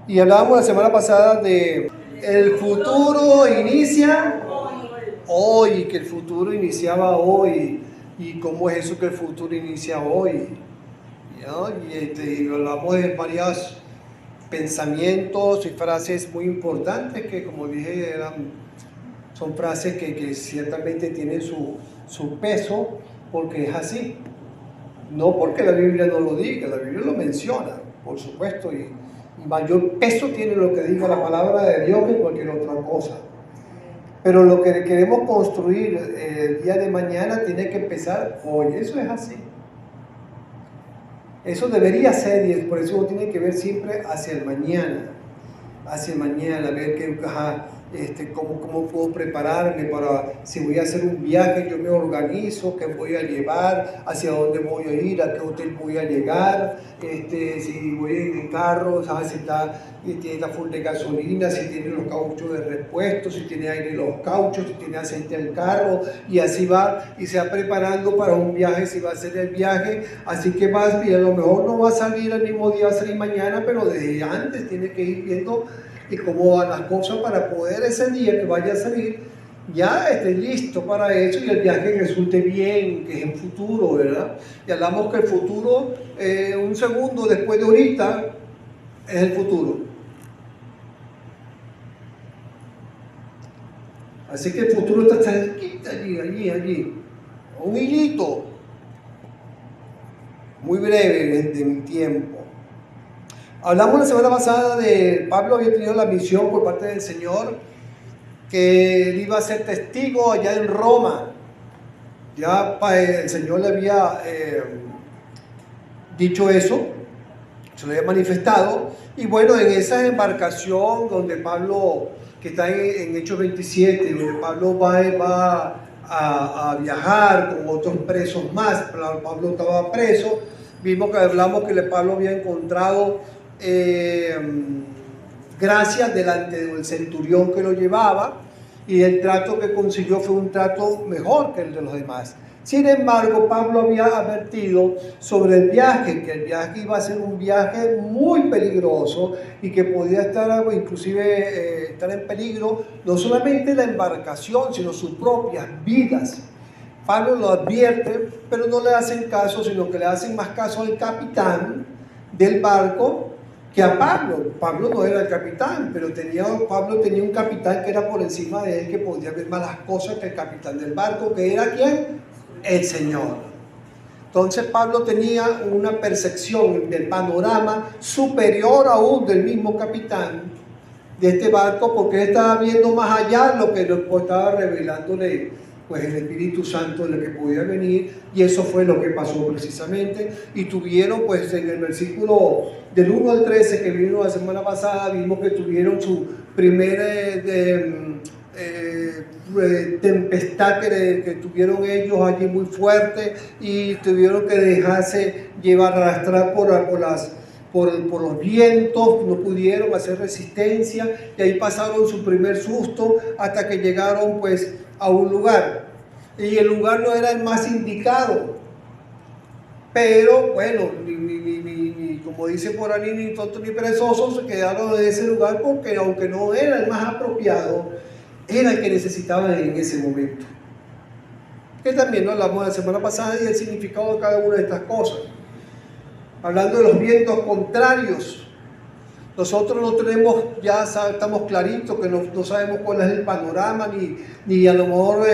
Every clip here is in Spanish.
Y hablábamos la semana pasada de el futuro inicia hoy, que el futuro iniciaba hoy. ¿Y cómo es eso que el futuro inicia hoy? ¿No? Y hablamos de varios pensamientos y frases muy importantes que, como dije, son frases que ciertamente tienen su peso, porque es así. No porque la Biblia no lo diga, la Biblia lo menciona, por supuesto, y mayor peso tiene lo que diga la palabra de Dios que cualquier otra cosa. Pero lo que queremos construir el día de mañana tiene que empezar hoy. Eso es así. Eso debería ser, y por eso uno tiene que ver siempre hacia el mañana. Hacia el mañana, ver cómo puedo prepararme para, si voy a hacer un viaje, yo me organizo, qué voy a llevar, hacia dónde voy a ir, a qué hotel voy a llegar, si voy en el carro, ¿sabes? Si tiene full de gasolina, si tiene los cauchos de repuesto, si tiene aire en los cauchos, si tiene aceite en el carro, y así va, y se va preparando para un viaje, si va a hacer el viaje, así que vas, y a lo mejor no va a salir el mismo día, va a salir mañana, pero desde antes tiene que ir viendo y cómo van las cosas para poder ese día que vaya a salir ya esté listo para eso y el viaje resulte bien, que es en futuro, ¿verdad? Y hablamos que el futuro, un segundo después de ahorita, es el futuro. Así que el futuro está cerquita, allí. Un hilito muy breve de mi tiempo. Hablamos la semana pasada de Pablo había tenido la misión por parte del Señor que él iba a ser testigo allá en Roma. Ya el Señor le había dicho eso, se lo había manifestado. Y bueno, en esa embarcación donde Pablo, que está en Hechos 27, donde Pablo va a viajar con otros presos más, Pablo estaba preso, vimos que hablamos que Pablo había encontrado gracias delante del centurión que lo llevaba, y el trato que consiguió fue un trato mejor que el de los demás. Sin embargo, Pablo había advertido sobre el viaje, que el viaje iba a ser un viaje muy peligroso y que podía estar inclusive estar en peligro no solamente la embarcación, sino sus propias vidas. Pablo lo advierte, pero no le hacen caso, sino que le hacen más caso al capitán del barco que a Pablo. Pablo no era el capitán, pero Pablo tenía un capitán que era por encima de él, que podía ver más las cosas que el capitán del barco, que era ¿quién? El Señor. Entonces Pablo tenía una percepción del panorama superior aún del mismo capitán de este barco, porque él estaba viendo más allá lo que estaba revelándole pues el Espíritu Santo de lo que podía venir, y eso fue lo que pasó precisamente. Y tuvieron pues en el versículo del 1 al 13 que vino la semana pasada, vimos que tuvieron su primer tempestad que tuvieron ellos allí muy fuerte, y tuvieron que dejarse llevar, arrastrar por los vientos, no pudieron hacer resistencia, y ahí pasaron su primer susto hasta que llegaron pues a un lugar, y el lugar no era el más indicado, pero bueno, como dice por ahí, ni tontos ni perezosos se quedaron en ese lugar, porque aunque no era el más apropiado, era el que necesitaban en ese momento. Que también lo hablamos la semana pasada, y el significado de cada una de estas cosas. Hablando de los vientos contrarios, nosotros no tenemos, ya estamos claritos que no sabemos cuál es el panorama, ni a lo mejor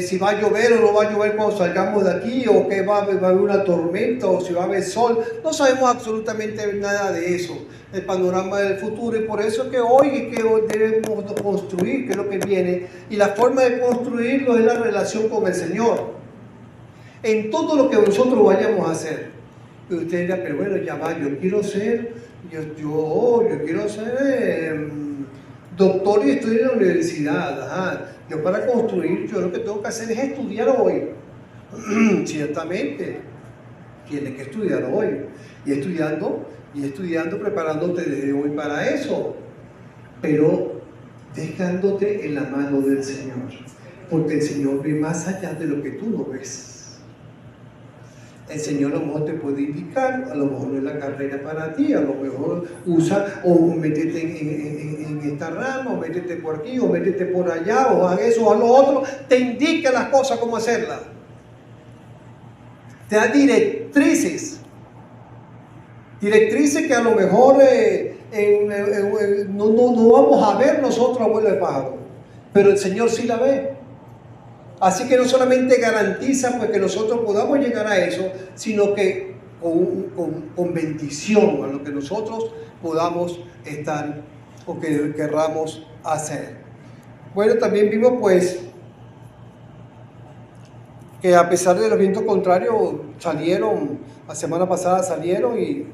si va a llover o no va a llover cuando salgamos de aquí, o que va a haber una tormenta, o si va a haber sol. No sabemos absolutamente nada de eso, el panorama del futuro, y por eso es que hoy debemos construir, que es lo que viene, y la forma de construirlo es la relación con el Señor, en todo lo que nosotros vayamos a hacer. Y usted dirá, pero bueno, ya va, yo quiero ser doctor y estoy en la universidad. Ajá. Yo para construir, yo lo que tengo que hacer es estudiar hoy. Ciertamente, tienes que estudiar hoy. Y estudiando, preparándote desde hoy para eso. Pero dejándote en la mano del Señor. Porque el Señor ve más allá de lo que tú no ves. el Señor a lo mejor te puede indicar, a lo mejor no es la carrera para ti, a lo mejor usa o métete en esta rama, o métete por aquí, o métete por allá, o haz eso o haz lo otro, te indica las cosas cómo hacerlas. Te da directrices que a lo mejor no vamos a ver nosotros, abuelo de pájaro, pero el Señor sí la ve. Así que no solamente garantiza pues que nosotros podamos llegar a eso, sino que con bendición a lo que nosotros podamos estar o que querramos hacer. Bueno, también vimos pues que a pesar de los vientos contrarios salieron, la semana pasada salieron y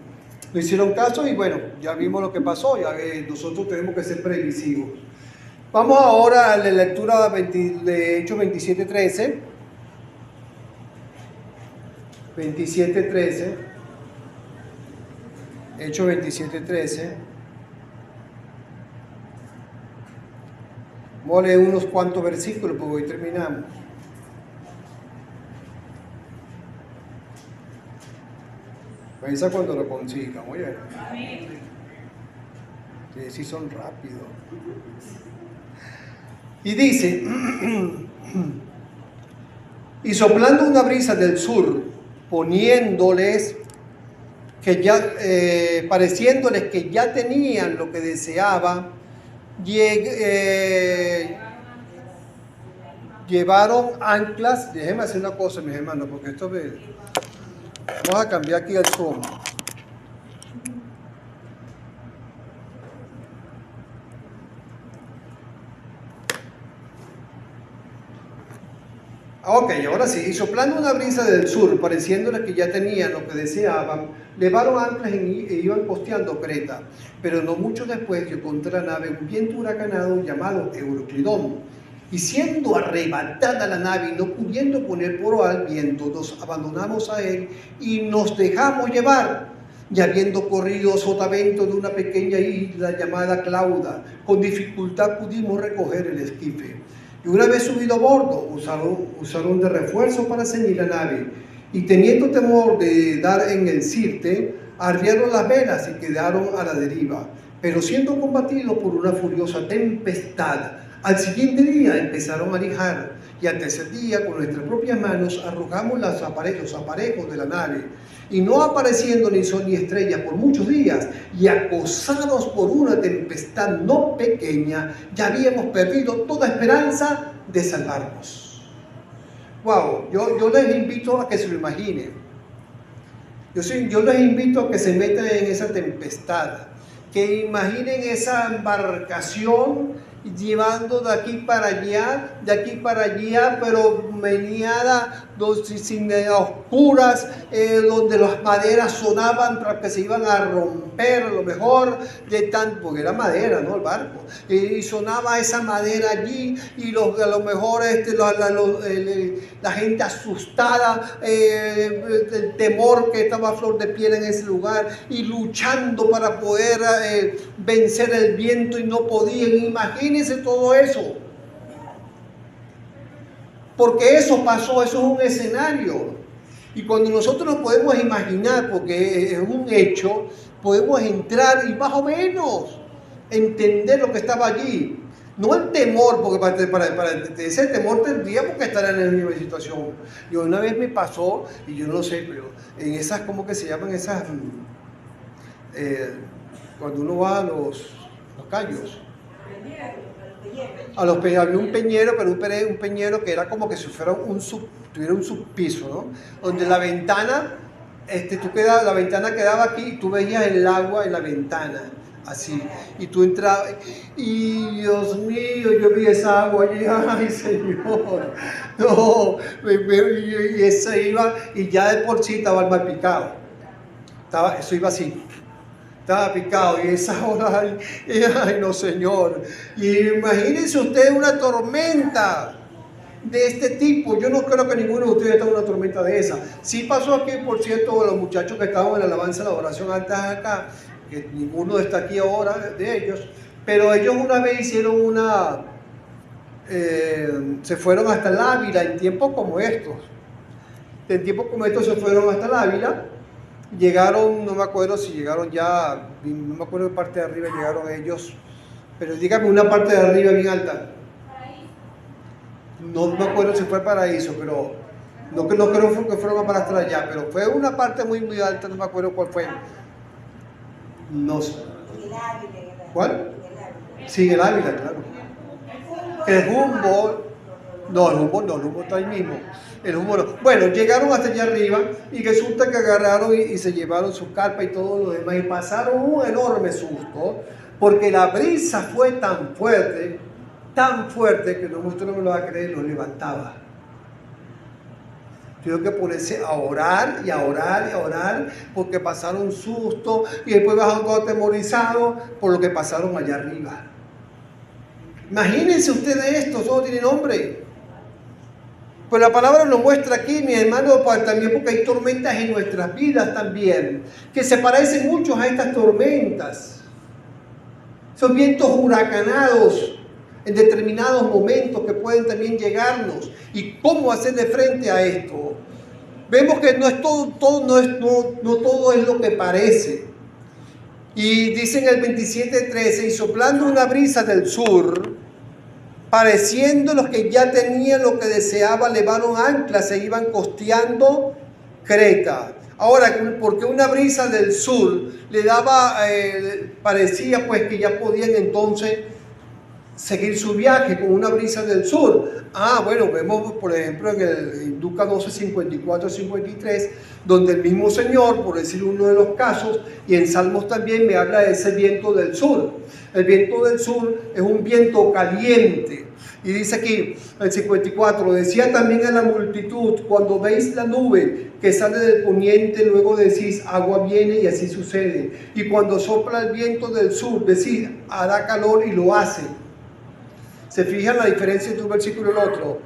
no hicieron caso y bueno, ya vimos lo que pasó, ya nosotros tenemos que ser previsivos. Vamos ahora a la lectura de Hechos 27:13. 27:13. Hechos 27:13. Vamos a leer unos cuantos versículos porque hoy terminamos. Piensa cuando lo consigan, oye. Sí, son rápidos. Y dice, y soplando una brisa del sur, pareciéndoles que ya tenían lo que deseaban, llevaron anclas. Déjenme hacer una cosa, mis hermanos, porque esto vamos a cambiar aquí el zoom. Ok, ahora sí, y soplando una brisa del sur, pareciéndoles que ya tenían lo que deseaban, levaron anclas e iban costeando Creta. Pero no mucho después llegó contra la nave un viento huracanado llamado Euroclidón. Y siendo arrebatada la nave y no pudiendo poner poro al viento, nos abandonamos a él y nos dejamos llevar. Y habiendo corrido sotavento de una pequeña isla llamada Clauda, con dificultad pudimos recoger el esquife. Y una vez subido a bordo, usaron de refuerzo para ceñir la nave. Y teniendo temor de dar en el sirte, arriaron las velas y quedaron a la deriva. Pero siendo combatidos por una furiosa tempestad, al siguiente día empezaron a lijar. Y al tercer día, con nuestras propias manos, arrojamos los aparejos de la nave. Y no apareciendo ni sol ni estrella por muchos días, y acosados por una tempestad no pequeña, ya habíamos perdido toda esperanza de salvarnos. Wow, yo les invito a que se lo imaginen. Yo les invito a que se metan en esa tempestad, que imaginen esa embarcación llevando de aquí para allá, pero meneada, sin oscuras, donde las maderas sonaban para que se iban a romper, a lo mejor de tanto, porque era madera, ¿no? El barco, y sonaba esa madera allí, y a lo mejor la gente asustada, el temor que estaba a flor de piel en ese lugar, y luchando para poder vencer el viento y no podían. Imagínense todo eso, porque eso pasó, eso es un escenario. Y cuando nosotros nos podemos imaginar, porque es un hecho, podemos entrar y más o menos entender lo que estaba allí. No el temor, porque para ese temor tendríamos que estar en la misma situación. Yo una vez me pasó, y yo no sé, pero en esas, ¿cómo que se llaman esas? Cuando uno va a los callos. Había un peñero, pero un peñero que era como que si fuera tuviera un subpiso, ¿no? Donde la ventana, la ventana quedaba aquí y tú veías el agua en la ventana, así. Y tú entrabas, y Dios mío, yo vi esa agua allí, ay Señor, no, y eso iba, y ya de por sí estaba el mar picado. Eso iba así. Estaba picado y esa hora, ay no Señor, y imagínense ustedes una tormenta de este tipo. Yo no creo que ninguno de ustedes esté en una tormenta de esa. Sí pasó aquí, por cierto, los muchachos que estaban en la alabanza de la oración antes acá, que ninguno está aquí ahora de ellos, pero ellos una vez hicieron se fueron hasta el Ávila en tiempos como estos. En tiempos como estos se fueron hasta el Ávila, llegaron, no me acuerdo si llegaron ya, no me acuerdo qué parte de arriba llegaron ellos, pero dígame una parte de arriba bien alta. No me acuerdo si fue Paraíso, pero no creo que fueron para hasta allá, pero fue una parte muy muy alta, no me acuerdo cuál fue. No sé. ¿Cuál? Sí, el Ávila, claro. El Humboldt, no, el Humboldt está ahí mismo. El Humboldt no. Bueno, llegaron hasta allá arriba y resulta que agarraron y se llevaron su carpa y todo lo demás y pasaron un enorme susto porque la brisa fue tan fuerte que no, usted no me lo va a creer, lo levantaba. Tuvieron que ponerse a orar y a orar y a orar porque pasaron un susto y después bajaron todo atemorizado por lo que pasaron allá arriba. Imagínense ustedes esto, todo tiene nombre. Pues la palabra nos muestra aquí, mi hermano, también porque hay tormentas en nuestras vidas también, que se parecen mucho a estas tormentas. Son vientos huracanados en determinados momentos que pueden también llegarnos. ¿Y cómo hacerle frente a esto? Vemos que no todo es lo que parece. Y dice en el 27:13, y soplando una brisa del sur, pareciendo los que ya tenían lo que deseaban, levaron anclas e iban costeando Creta. Ahora, porque una brisa del sur le daba, parecía pues que ya podían entonces seguir su viaje con una brisa del sur. Bueno, vemos por ejemplo en Lucas 12, 54, 53, donde el mismo Señor, por decir uno de los casos, y en Salmos también me habla de ese viento del sur. El viento del sur es un viento caliente. Y dice aquí, el 54, decía también a la multitud, cuando veis la nube que sale del poniente, luego decís, agua viene, y así sucede. Y cuando sopla el viento del sur, decís, hará calor, y lo hace. ¿Se fijan la diferencia entre un versículo y el otro?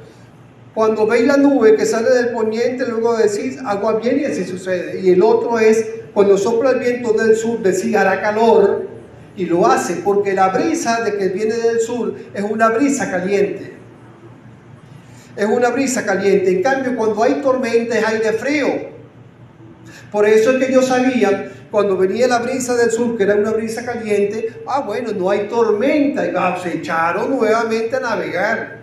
Cuando veis la nube que sale del poniente, luego decís, agua viene, y así sucede. Y el otro es, cuando sopla el viento del sur, decís, hará calor, y lo hace, porque la brisa de que viene del sur es una brisa caliente. Es una brisa caliente. En cambio, cuando hay tormenta es aire frío. Por eso es que yo sabía, cuando venía la brisa del sur, que era una brisa caliente, bueno, no hay tormenta, y se echaron nuevamente a navegar.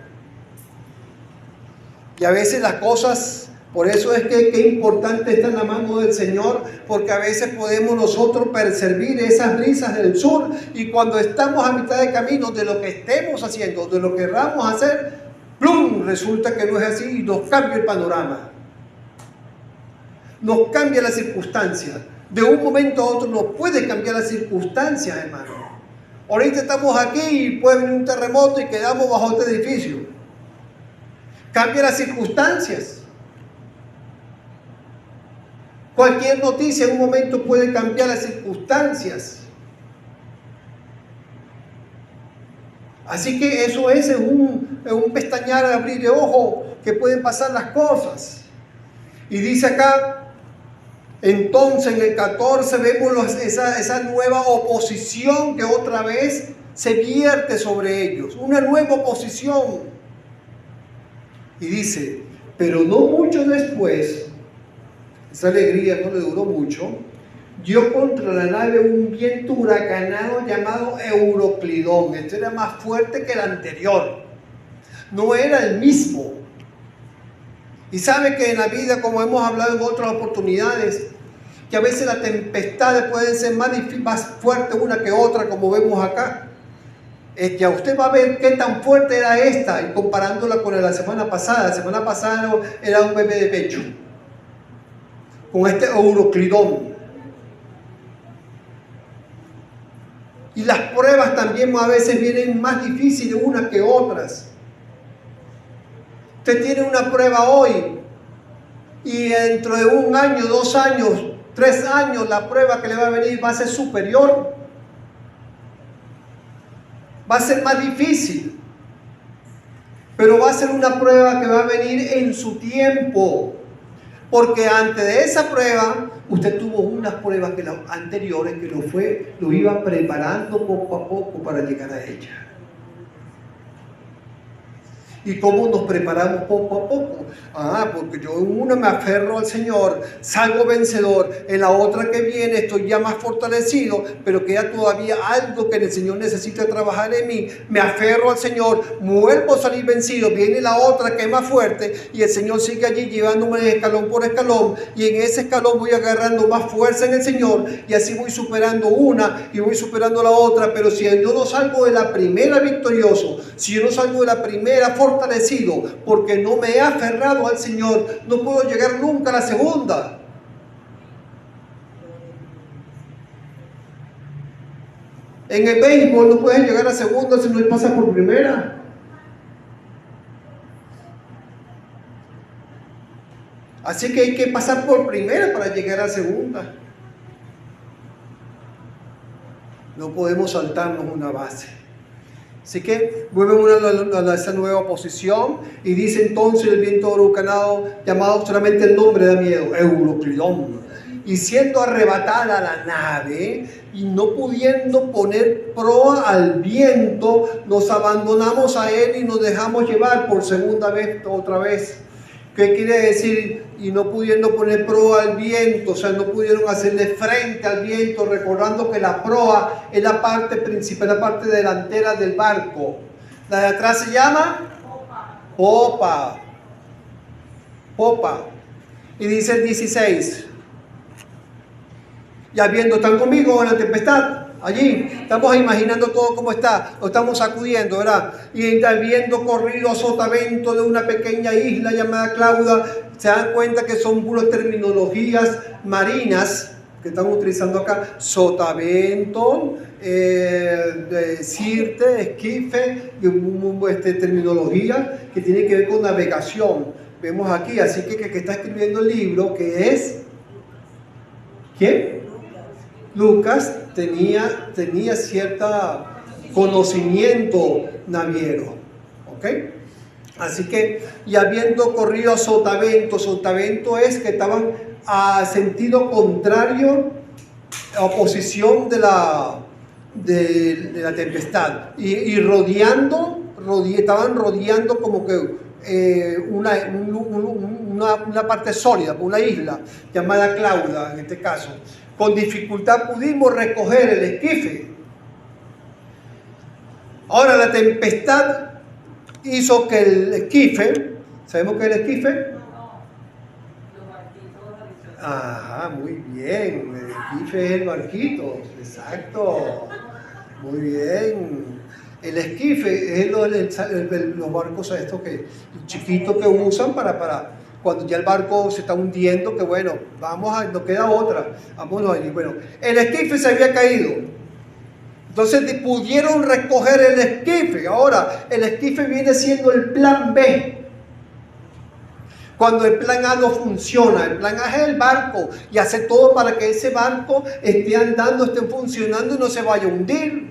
Y a veces las cosas, por eso es que qué importante está en la mano del Señor, porque a veces podemos nosotros percibir esas brisas del sur, y cuando estamos a mitad de camino de lo que estemos haciendo, de lo que queramos hacer, ¡plum!, resulta que no es así y nos cambia el panorama. Nos cambia la circunstancia. De un momento a otro nos puede cambiar las circunstancias, hermano. Ahorita estamos aquí y puede venir un terremoto y quedamos bajo este edificio. Cambia las circunstancias. Cualquier noticia en un momento puede cambiar las circunstancias. Así que eso es un pestañear, abrir de ojo, que pueden pasar las cosas. Y dice acá, entonces en el 14 vemos esa nueva oposición que otra vez se vierte sobre ellos. Una nueva oposición. Y dice, pero no mucho después, esa alegría no le duró mucho, dio contra la nave un viento huracanado llamado Euroclidón. Este era más fuerte que el anterior. No era el mismo. Y sabe que en la vida, como hemos hablado en otras oportunidades, que a veces las tempestades pueden ser más fuertes una que otra, como vemos acá. Ya usted va a ver qué tan fuerte era esta, y comparándola con la semana pasada. La semana pasada era un bebé de pecho, con este Euroclidón. Y las pruebas también a veces vienen más difíciles unas que otras. Usted tiene una prueba hoy y dentro de 1 año, 2 años, 3 años, la prueba que le va a venir va a ser superior. Va a ser más difícil. Pero va a ser una prueba que va a venir en su tiempo. Porque antes de esa prueba, usted tuvo unas pruebas que las anteriores que lo iba preparando poco a poco para llegar a ella. ¿Y cómo nos preparamos poco a poco? Porque yo en una me aferro al Señor, salgo vencedor, en la otra que viene estoy ya más fortalecido, pero queda todavía algo que el Señor necesita trabajar en mí. Me aferro al Señor, vuelvo a salir vencido, viene la otra que es más fuerte y el Señor sigue allí llevándome escalón por escalón, y en ese escalón voy agarrando más fuerza en el Señor y así voy superando una y voy superando la otra. Pero si yo no salgo de la primera victorioso, si yo no salgo de la primera fortalecido, porque no me he aferrado al Señor, no puedo llegar nunca a la segunda. En el béisbol no puedes llegar a segunda si no pasas por primera. Así que hay que pasar por primera para llegar a segunda. No podemos saltarnos una base. Así que vuelven a esa nueva posición y dice entonces el viento huracanado, llamado solamente el nombre da miedo, Euroclidón, y siendo arrebatada la nave y no pudiendo poner proa al viento, nos abandonamos a él y nos dejamos llevar por segunda vez, otra vez. ¿Qué quiere decir? Y no pudiendo poner proa al viento, o sea, no pudieron hacerle frente al viento, recordando que la proa es la parte principal, la parte delantera del barco. La de atrás se llama popa. Popa. Y dice el 16. Ya viendo, ¿están conmigo en la tempestad? Allí, estamos imaginando todo cómo está, lo estamos sacudiendo, ¿verdad? Y habiendo corrido a sotavento de una pequeña isla llamada Clauda, se dan cuenta que son puras terminologías marinas que están utilizando acá: sotavento, sirte, esquife, terminología que tiene que ver con navegación. Vemos aquí, así que está escribiendo el libro, que es, ¿quién? Lucas tenía cierto conocimiento naviero, ¿ok? Así que, y habiendo corrido a sotavento es que estaban a sentido contrario, a oposición de la tempestad, y estaban rodeando como que una parte sólida, una isla llamada Clauda en este caso. Con dificultad pudimos recoger el esquife. Ahora la tempestad hizo que el esquife, ¿sabemos qué es el esquife? Ajá, muy bien, el esquife es el barquito, exacto, muy bien. El esquife es los barcos estos chiquitos que usan para cuando ya el barco se está hundiendo, que bueno, nos queda otra, vámonos allí. Bueno, el esquife se había caído, entonces pudieron recoger el esquife. Ahora, el esquife viene siendo el plan B. Cuando el plan A no funciona, el plan A es el barco y hace todo para que ese barco esté andando, esté funcionando y no se vaya a hundir.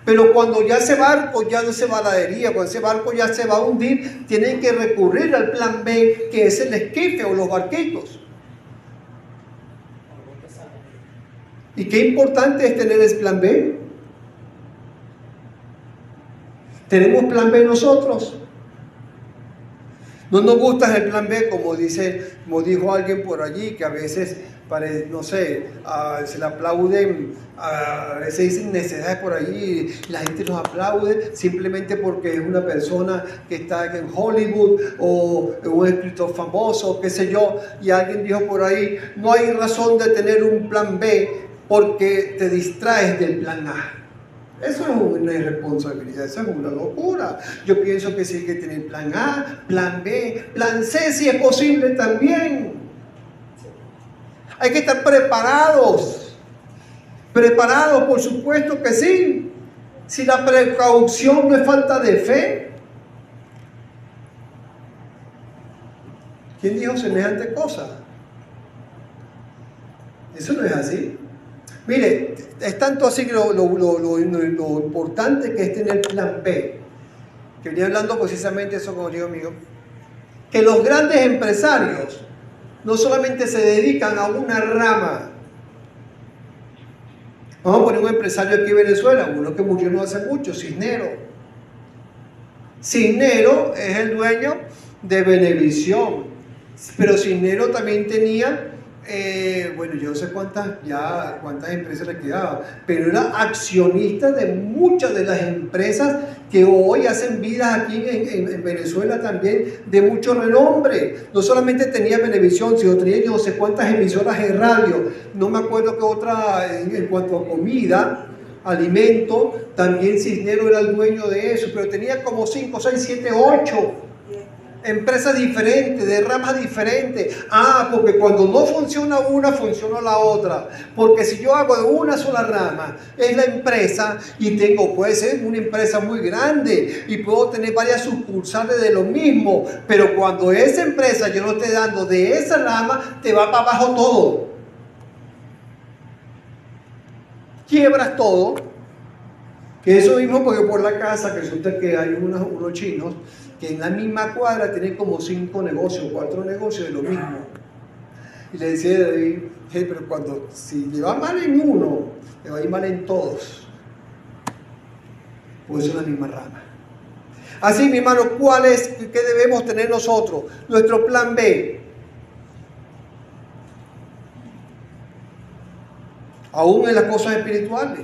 Pero cuando ya ese barco ya no se va a la deriva, cuando ese barco ya se va a hundir, tienen que recurrir al plan B, que es el esquife o los barquitos. ¿Y qué importante es tener ese plan B? ¿Tenemos plan B nosotros? No nos gusta el plan B, como dijo alguien por allí, que a veces, no sé, se le aplauden, a veces dicen necesidades por allí, y la gente los aplaude simplemente porque es una persona que está en Hollywood o un escritor famoso, qué sé yo, y alguien dijo por ahí: no hay razón de tener un plan B porque te distraes del plan A. Eso es una irresponsabilidad, eso es una locura. Yo pienso que sí hay que tener plan A, plan B, plan C si es posible también. Hay que estar preparados. Preparados, por supuesto que sí. Si la precaución no es falta de fe. ¿Quién dijo semejante cosa? Eso no es así. Mire, es tanto así que lo importante que es tener plan B, que venía hablando precisamente eso con un amigo mío, que los grandes empresarios no solamente se dedican a una rama. Vamos a poner un empresario aquí en Venezuela, uno que murió no hace mucho, Cisneros. Cisnero es el dueño de Venevisión, pero Cisnero también tenía, bueno, yo no sé cuántas empresas le quedaban, pero era accionista de muchas de las empresas que hoy hacen vidas aquí en Venezuela también, de mucho renombre. No solamente tenía Venevisión, sino tenía yo no sé cuántas emisoras de radio, no me acuerdo qué otra en cuanto a comida, alimento, también Cisnero era el dueño de eso, pero tenía como 5, 6, 7, 8 empresas diferentes, de ramas diferentes. Porque cuando no funciona una, funciona la otra. Porque si yo hago de una sola rama, es la empresa, y puede ser una empresa muy grande, y puedo tener varias sucursales de lo mismo, pero cuando esa empresa yo no esté dando de esa rama, te va para abajo todo. Quiebras todo. Que eso mismo, porque por la casa, que resulta que hay unos chinos que en la misma cuadra tienen como 5 negocios, 4 negocios de lo mismo. Y le decía a David, pero si le va mal en uno, le va a ir mal en todos. Pues es la misma rama. Así, mi hermano, ¿qué debemos tener nosotros? Nuestro plan B. Aún en las cosas espirituales.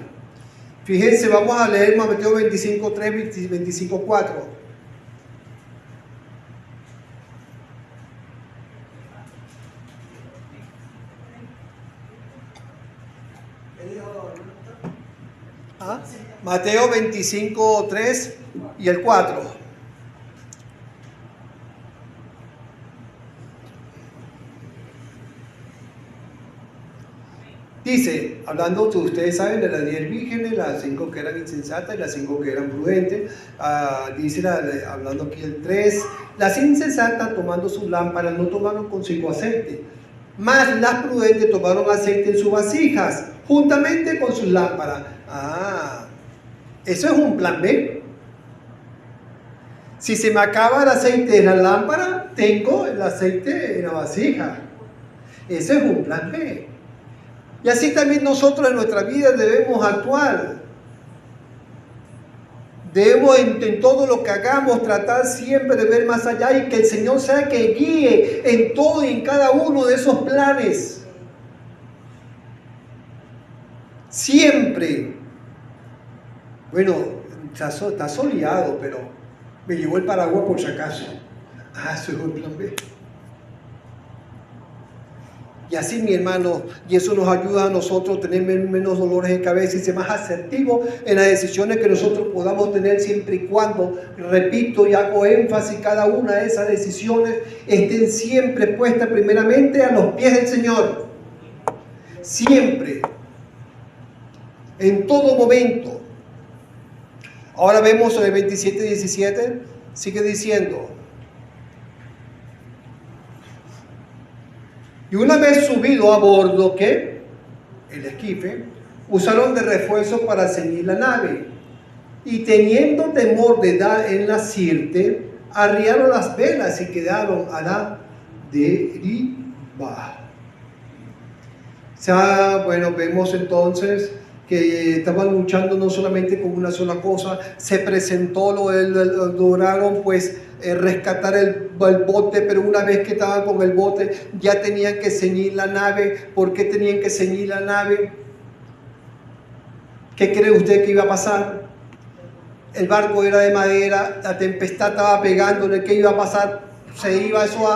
Fíjense, vamos a leer Mateo 25:3, 25:4. Mateo 25:3 y el 4. Dice, hablando, ustedes saben, de las 10 vírgenes, las 5 que eran insensatas y las 5 que eran prudentes. Dice, hablando aquí el 3, las insensatas tomando sus lámparas no tomaron consigo aceite, mas las prudentes tomaron aceite en sus vasijas, juntamente con sus lámparas. Eso es un plan B. Si se me acaba el aceite en la lámpara, tengo el aceite en la vasija. Ese es un plan B. Y así también nosotros en nuestra vida debemos actuar. Debemos en todo lo que hagamos tratar siempre de ver más allá, y que el Señor sea que guíe en todo y en cada uno de esos planes. Siempre. Bueno, está soleado, pero me llevó el paraguas por si acaso. Eso es un plan B. Y así, mi hermano, y eso nos ayuda a nosotros a tener menos dolores de cabeza y ser más asertivos en las decisiones que nosotros podamos tener, siempre y cuando, repito y hago énfasis, cada una de esas decisiones estén siempre puestas primeramente a los pies del Señor. Siempre. En todo momento. Ahora vemos en el 27:17, sigue diciendo: y una vez subido a bordo, ¿qué? El esquife, usaron de refuerzo para ceñir la nave, y teniendo temor de dar en la sirte, arriaron las velas y quedaron a la deriva. O sea, bueno, vemos entonces que estaban luchando no solamente con una sola cosa. Se presentó, lograron pues rescatar el bote, pero una vez que estaban con el bote ya tenían que ceñir la nave. ¿Por qué tenían que ceñir la nave? ¿Qué cree usted que iba a pasar? El barco era de madera, la tempestad estaba pegándole. ¿Qué iba a pasar? Se iba eso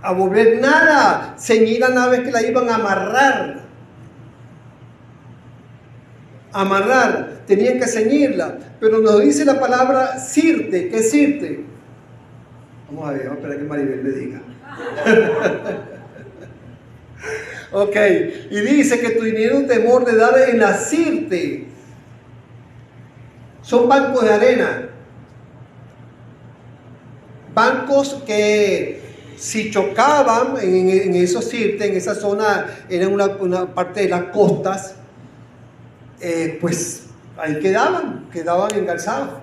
a volver nada. Ceñir la nave, que la iban a amarrar, tenían que ceñirla, pero nos dice la palabra sirte. ¿Qué es sirte? Vamos a ver, vamos a esperar que Maribel me diga. Ok, y dice que tuvieron temor de dar en la sirte. Son bancos de arena, bancos que si chocaban en esos sirtes, en esa zona, eran una parte de las costas, pues ahí quedaban engarzados.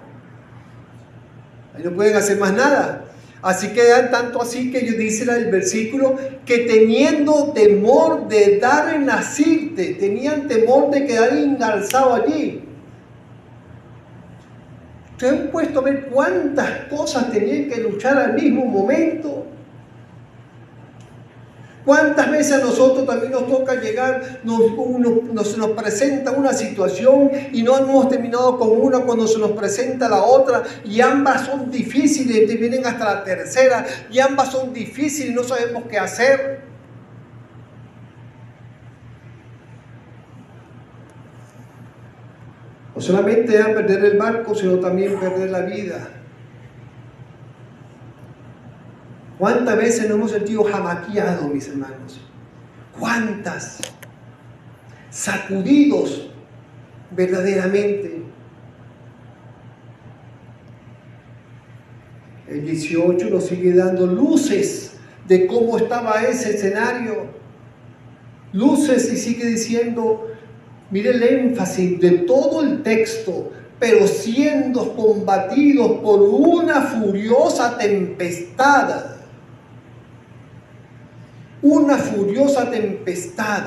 Ahí no pueden hacer más nada. Así quedan, tanto así que dice el versículo, que teniendo temor de dar en la sirte, tenían temor de quedar engarzados allí. ¿Se han puesto a ver cuántas cosas tenían que luchar al mismo momento? ¿Cuántas veces a nosotros también nos toca llegar, nos presenta una situación y no hemos terminado con una cuando se nos presenta la otra, y ambas son difíciles, y vienen hasta la tercera, y ambas son difíciles y no sabemos qué hacer? No solamente era perder el barco, sino también perder la vida. ¿Cuántas veces nos hemos sentido jamaqueados, mis hermanos? ¿Cuántas? Sacudidos verdaderamente. El 18 nos sigue dando luces de cómo estaba ese escenario. Luces, y sigue diciendo, mire el énfasis de todo el texto: pero siendo combatidos por una furiosa tempestad. Una furiosa tempestad.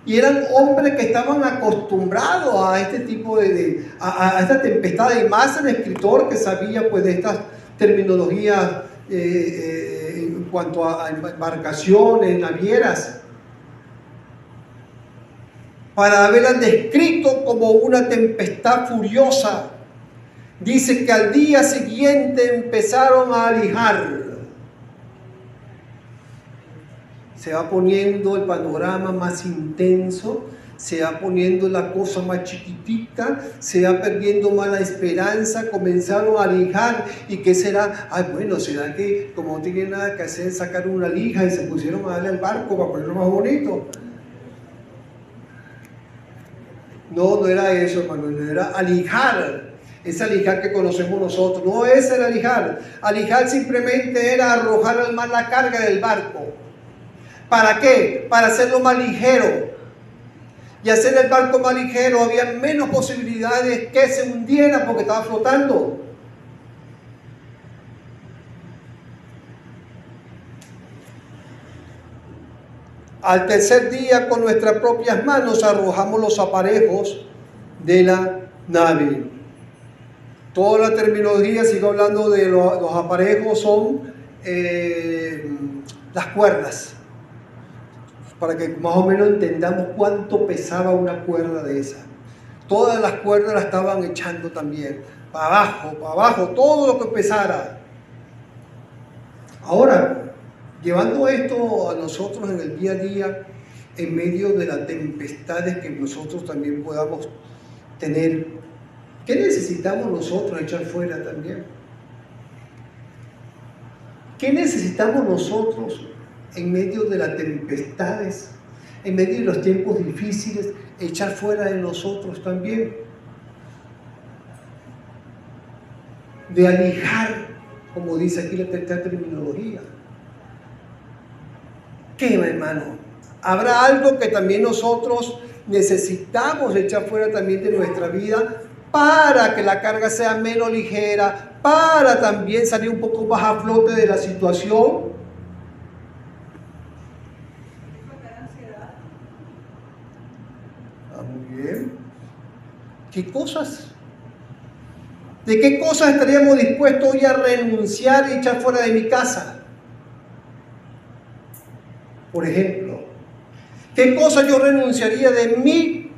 Y eran hombres que estaban acostumbrados a este tipo a esta tempestad, y más el escritor que sabía pues de estas terminologías en cuanto a embarcaciones, navieras, para haberla descrito como una tempestad furiosa. Dice que al día siguiente empezaron a alijar. Se va poniendo el panorama más intenso, se va poniendo la cosa más chiquitita, se va perdiendo más la esperanza, comenzaron a lijar. ¿Y qué será? Ay, bueno, será que como no tienen nada que hacer, sacaron una lija y se pusieron a darle al barco para ponerlo más bonito. No, no era eso, hermano, no era alijar. Esa alijar que conocemos nosotros, no es el alijar. Alijar simplemente era arrojar al mar la carga del barco. ¿Para qué? Para hacerlo más ligero. Y hacer el barco más ligero, había menos posibilidades que se hundiera porque estaba flotando. Al tercer día, con nuestras propias manos arrojamos los aparejos de la nave. Toda la terminología, sigo hablando de los aparejos, son las cuerdas, para que más o menos entendamos cuánto pesaba una cuerda de esa. Todas las cuerdas las estaban echando también, para abajo, todo lo que pesara. Ahora, llevando esto a nosotros en el día a día, en medio de las tempestades que nosotros también podamos tener, ¿qué necesitamos nosotros echar fuera también? ¿Qué necesitamos nosotros en medio de las tempestades, en medio de los tiempos difíciles, echar fuera de nosotros también? De alijar, como dice aquí la terminología. ¿Qué, hermano? Habrá algo que también nosotros necesitamos echar fuera también de nuestra vida para que la carga sea menos ligera, para también salir un poco más a flote de la situación. Muy bien. ¿Qué cosas? ¿De qué cosas estaríamos dispuestos hoy a renunciar y echar fuera de mi casa? Por ejemplo, ¿qué cosas yo renunciaría de mí?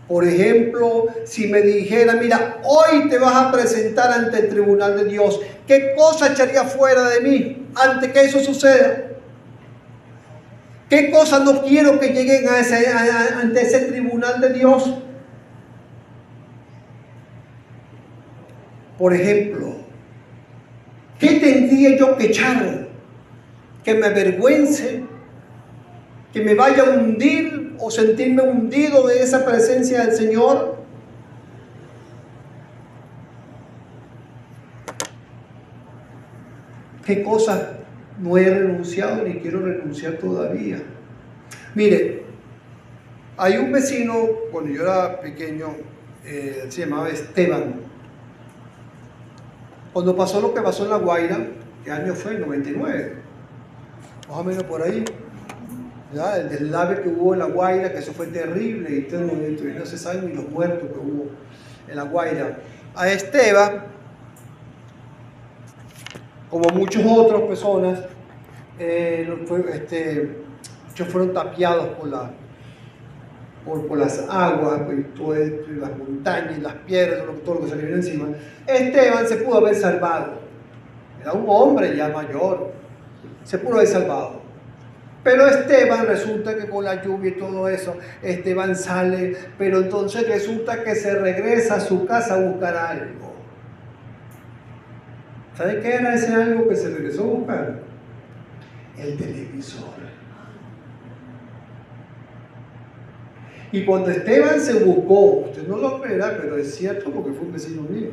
Por ejemplo, si me dijera, mira, hoy te vas a presentar ante el tribunal de Dios, ¿qué cosa echaría fuera de mí antes que eso suceda? ¿Qué cosas no quiero que lleguen ante ese tribunal de Dios? Por ejemplo, ¿qué tendría yo que echar? ¿Que me avergüence? ¿Que me vaya a hundir o sentirme hundido de esa presencia del Señor? ¿Qué cosas no he renunciado ni quiero renunciar todavía? Mire, hay un vecino, cuando yo era pequeño, se llamaba Esteban. Cuando pasó lo que pasó en La Guaira, ¿qué año fue? 99, más o menos por ahí. ¿Ya? El deslave que hubo en La Guaira, que eso fue terrible, y no se sabe ni los muertos que hubo en La Guaira. A Esteban, como muchas otras personas, muchos fueron tapiados por las aguas, las montañas, las piedras, todo lo que se le vino encima. Esteban se pudo haber salvado. Era un hombre ya mayor. Se pudo haber salvado. Pero Esteban, resulta que con la lluvia y todo eso, Esteban sale, pero entonces resulta que se regresa a su casa a buscar algo. ¿Sabe qué era ese algo que se regresó a buscar? El televisor. Y cuando Esteban se buscó, usted no lo creerá, pero es cierto porque fue un vecino mío.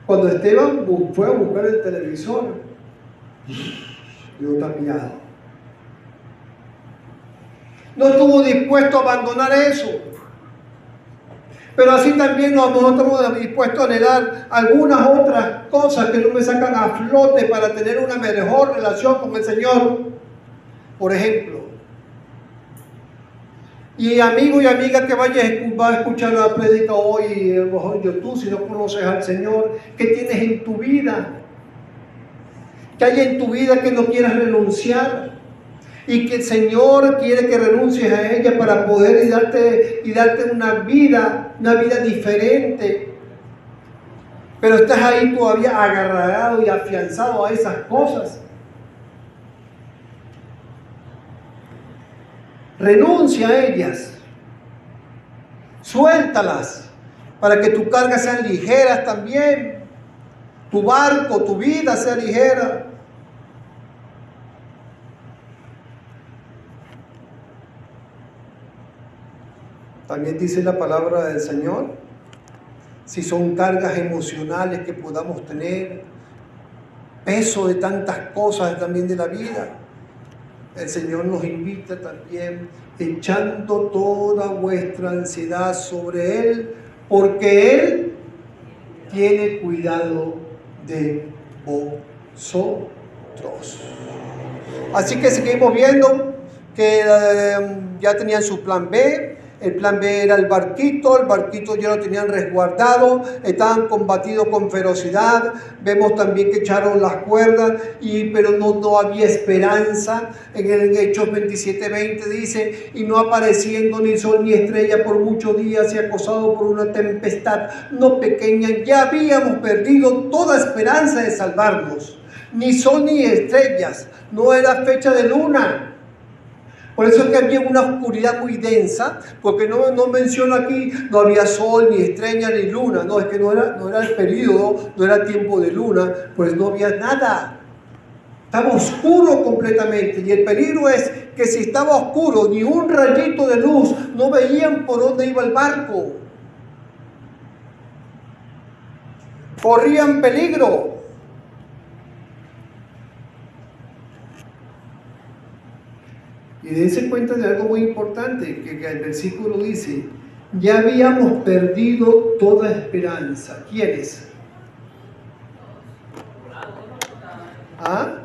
Cuando Esteban fue a buscar el televisor, quedó tapiado. No estuvo dispuesto a abandonar eso. Pero así también nosotros estamos dispuestos a anhelar algunas otras cosas que no me sacan a flote para tener una mejor relación con el Señor. Por ejemplo, y amigo y amiga que va a escuchar la prédica hoy, a lo mejor en YouTube, si no conoces al Señor, ¿qué tienes en tu vida? ¿Qué hay en tu vida que no quieras renunciar? Y que el Señor quiere que renuncies a ella para poder y darte una vida diferente. Pero estás ahí todavía agarrado y afianzado a esas cosas. Renuncia a ellas. Suéltalas para que tus cargas sean ligeras también. Tu barco, tu vida sea ligera. También dice la palabra del Señor, si son cargas emocionales que podamos tener, peso de tantas cosas también de la vida, el Señor nos invita también, echando toda vuestra ansiedad sobre Él, porque Él tiene cuidado de vosotros. Así que seguimos viendo que ya tenían su plan B. El plan B era el barquito ya lo tenían resguardado, estaban combatidos con ferocidad. Vemos también que echaron las cuerdas, pero no había esperanza. En el Hechos 27:20 dice, y no apareciendo ni sol ni estrella por muchos días y acosado por una tempestad no pequeña, ya habíamos perdido toda esperanza de salvarnos. Ni sol ni estrellas, no era fecha de luna. Por eso es que había una oscuridad muy densa, porque no menciona aquí, no había sol, ni estrella, ni luna. No, es que no era el periodo, no era tiempo de luna, pues no había nada. Estaba oscuro completamente. Y el peligro es que si estaba oscuro, ni un rayito de luz, no veían por dónde iba el barco. Corrían peligro. Y dense cuenta de algo muy importante, que el versículo dice, ya habíamos perdido toda esperanza. ¿Quiénes? ¿Ah?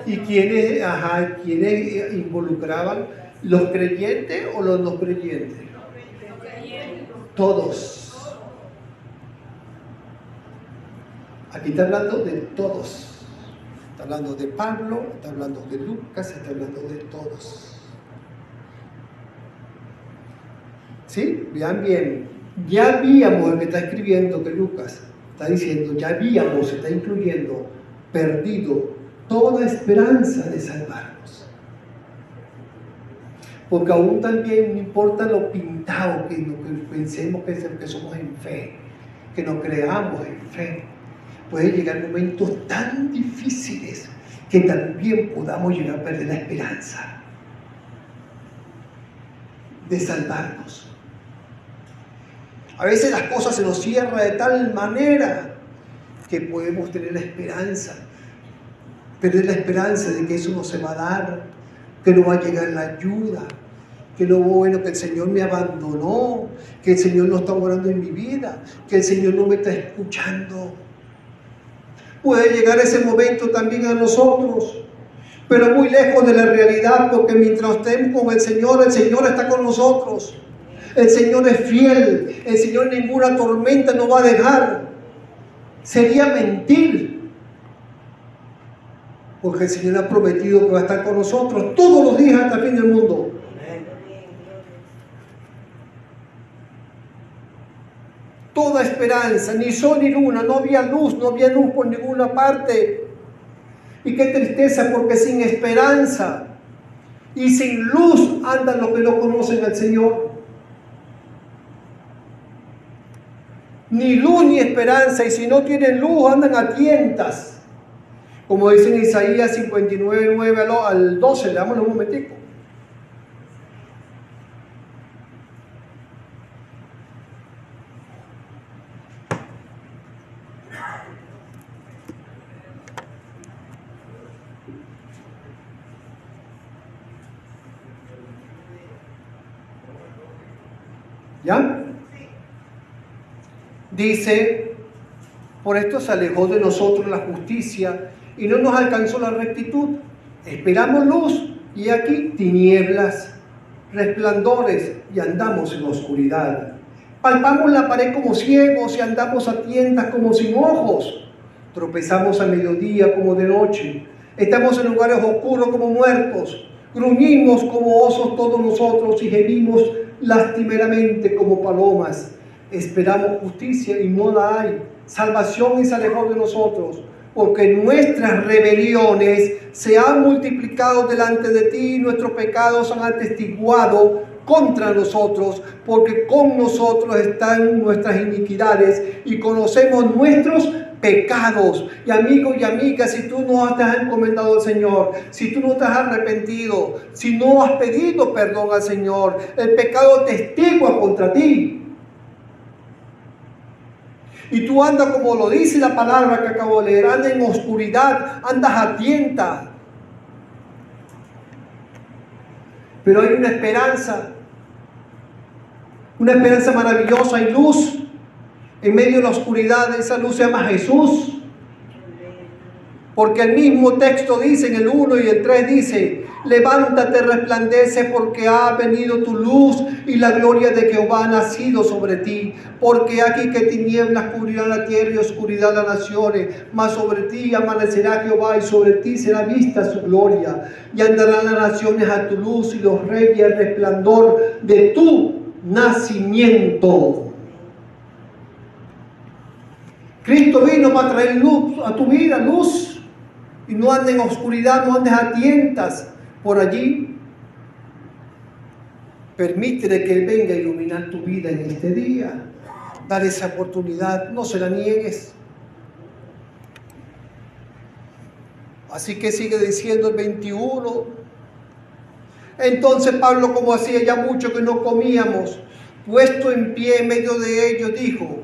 ¿Y quiénes involucraban? ¿Los creyentes o los no creyentes? Todos. Aquí está hablando de todos. Está hablando de Pablo, está hablando de Lucas, está hablando de todos. ¿Sí? Vean bien. Ya habíamos, el que está escribiendo que Lucas está diciendo, ya habíamos, está incluyendo, perdido toda esperanza de salvarnos. Porque aún también no importa lo pintado que pensemos que somos en fe, que nos creamos en fe. Puede llegar momentos tan difíciles que también podamos llegar a perder la esperanza de salvarnos. A veces las cosas se nos cierran de tal manera que podemos tener la esperanza, perder la esperanza de que eso no se va a dar, que no va a llegar la ayuda, que que el Señor me abandonó, que el Señor no está obrando en mi vida, que el Señor no me está escuchando. Puede llegar ese momento también a nosotros, pero muy lejos de la realidad, porque mientras estemos con el Señor está con nosotros. El Señor es fiel. El Señor ninguna tormenta nos va a dejar. Sería mentir. Porque el Señor ha prometido que va a estar con nosotros todos los días hasta el fin del mundo. Toda esperanza, ni sol ni luna, no había luz por ninguna parte. Y qué tristeza, porque sin esperanza y sin luz andan los que no conocen al Señor. Ni luz ni esperanza, y si no tienen luz andan a tientas. Como dice en Isaías 59, 9 al 12, le damos un momentico. ¿Ya? Dice, por esto se alejó de nosotros la justicia y no nos alcanzó la rectitud. Esperamos luz y aquí tinieblas, resplandores y andamos en la oscuridad. Palpamos la pared como ciegos y andamos a tientas como sin ojos. Tropezamos a mediodía como de noche. Estamos en lugares oscuros como muertos. Gruñimos como osos todos nosotros y gemimos lastimeramente como palomas. Esperamos justicia y no la hay. Salvación y se alejó de nosotros, porque nuestras rebeliones se han multiplicado delante de ti y nuestros pecados han atestiguado contra nosotros, porque con nosotros están nuestras iniquidades y conocemos nuestros pecados. Y amigos y amigas, si tú no te has encomendado al Señor, si tú no te has arrepentido, si no has pedido perdón al Señor, el pecado testigua contra ti. Y tú andas como lo dice la palabra que acabo de leer, andas en oscuridad, andas a tienta. Pero hay una esperanza maravillosa y luz. En medio de la oscuridad, esa luz se llama Jesús. Porque el mismo texto dice, en el 1 y el 3 dice, levántate, resplandece, porque ha venido tu luz y la gloria de Jehová ha nacido sobre ti. Porque aquí que tinieblas cubrirán la tierra y oscuridad las naciones, mas sobre ti amanecerá Jehová y sobre ti será vista su gloria. Y andarán las naciones a tu luz y los reyes al resplandor de tu nacimiento. Cristo vino para traer luz a tu vida, luz. Y no andes en oscuridad, no andes a tientas por allí. Permítele que Él venga a iluminar tu vida en este día. Dale esa oportunidad, no se la niegues. Así que sigue diciendo el 21. Entonces Pablo, como hacía ya mucho que no comíamos, puesto en pie en medio de ellos, dijo,